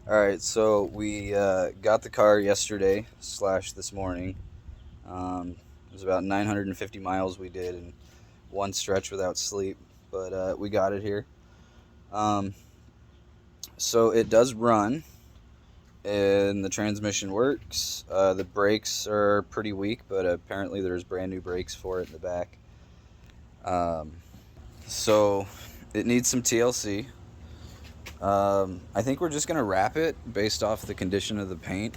All right, so we got the car yesterday slash this morning. It was about 950 miles we did in one stretch without sleep, but we got it here. Um, so it does run, and the transmission works. The brakes are pretty weak, but apparently there's brand new brakes for it in the back. Um, so it needs some TLC. I think we're just gonna wrap it based off the condition of the paint.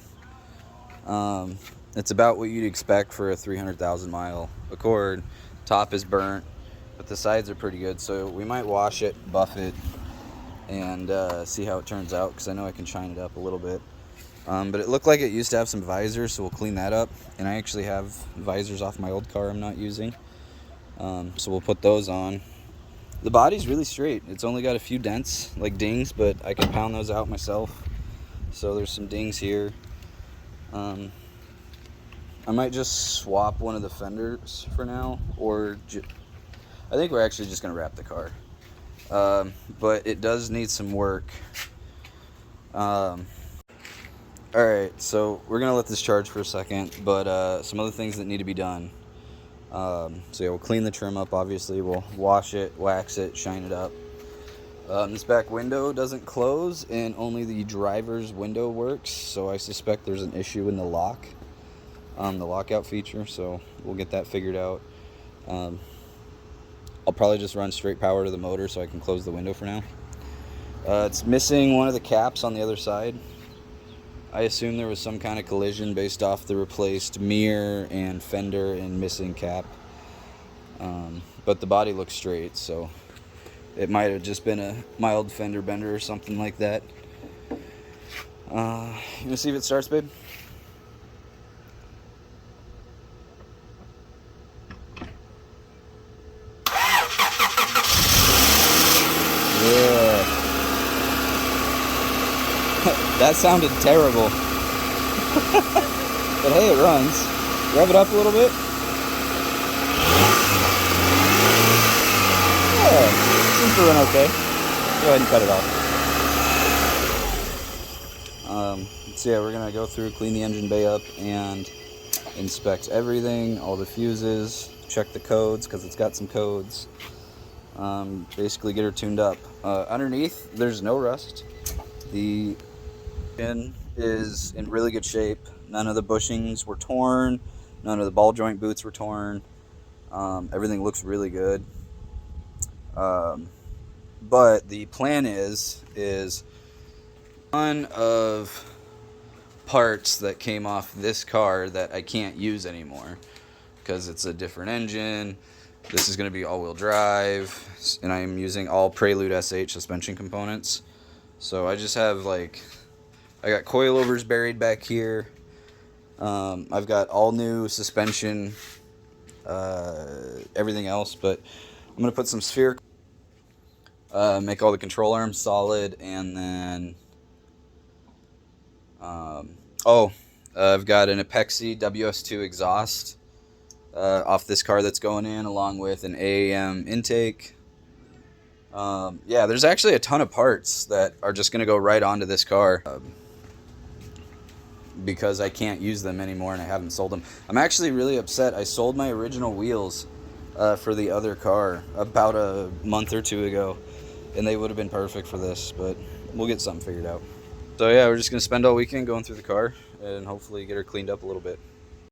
Um, it's about what you'd expect for a 300,000 mile Accord. Top is burnt, but the sides are pretty good. So we might wash it, buff it, and see how it turns out, because I know I can shine it up a little bit. But it looked like it used to have some visors, so we'll clean that up. And I actually have visors off my old car I'm not using. So we'll put those on. The body's really straight. It's only got a few dents, like dings, but I can pound those out myself. So there's some dings here. I might just swap one of the fenders for now, or I think we're actually just going to wrap the car. But it does need some work. Alright, so we're going to let this charge for a second, but some other things that need to be done. So yeah, we'll clean the trim up, obviously. We'll wash it, wax it, shine it up. This back window doesn't close, and only the driver's window works, so I suspect there's an issue in the lock, the lockout feature, so we'll get that figured out. I'll probably just run straight power to the motor so I can close the window for now. It's missing one of the caps on the other side. I assume there was some kind of collision based off the replaced mirror and fender and missing cap. But the body looks straight, so it might have just been a mild fender bender or something like that. You gonna see if it starts, babe? Yeah. That sounded terrible. But hey, it runs. Rev it up a little bit. Yeah. Seems to run okay. Go ahead and cut it off. So yeah, we're gonna go through, clean the engine bay up, and inspect everything, all the fuses, check the codes because it's got some codes. Basically get her tuned up. Underneath, there's no rust. The engine is in really good shape. None of the bushings were torn. None of the ball joint boots were torn. Everything looks really good. But the plan is one of parts that came off this car that I can't use anymore because it's a different engine. This is going to be all-wheel drive, and I am using all Prelude SH suspension components. So I just have I got coilovers buried back here. I've got all new suspension, everything else, but I'm going to put some sphere, make all the control arms solid, and then I've got an Apexi WS2 exhaust off this car that's going in, along with an AAM intake. Yeah, there's actually a ton of parts that are just going to go right onto this car because I can't use them anymore and I haven't sold them. I'm actually really upset. I sold my original wheels for the other car about a month or two ago, and they would have been perfect for this, but we'll get something figured out. So yeah, we're just going to spend all weekend going through the car and hopefully get her cleaned up a little bit.